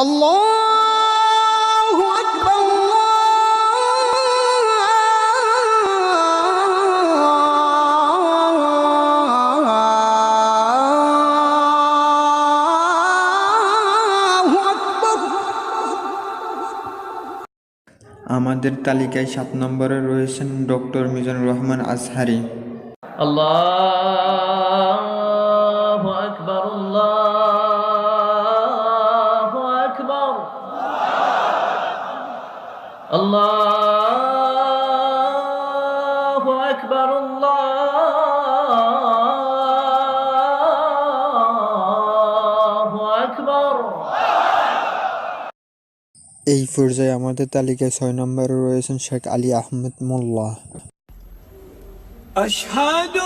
আল্লাহু আকবার, আল্লাহু আকবার। আমাদের তালিকায় 7 নম্বরে রয়েছেন ডক্টর মিজানুর রহমান আজহারী। আল্লাহু আকবার, আল্লাহু আকবার, আল্লাহু আকবার, আল্লাহু আকবার। এই পর্যায়ে আমাদের তালিকায় 6 নম্বরে রয়েছেন শেখ আলী আহমেদ মোল্লা। আশহাদু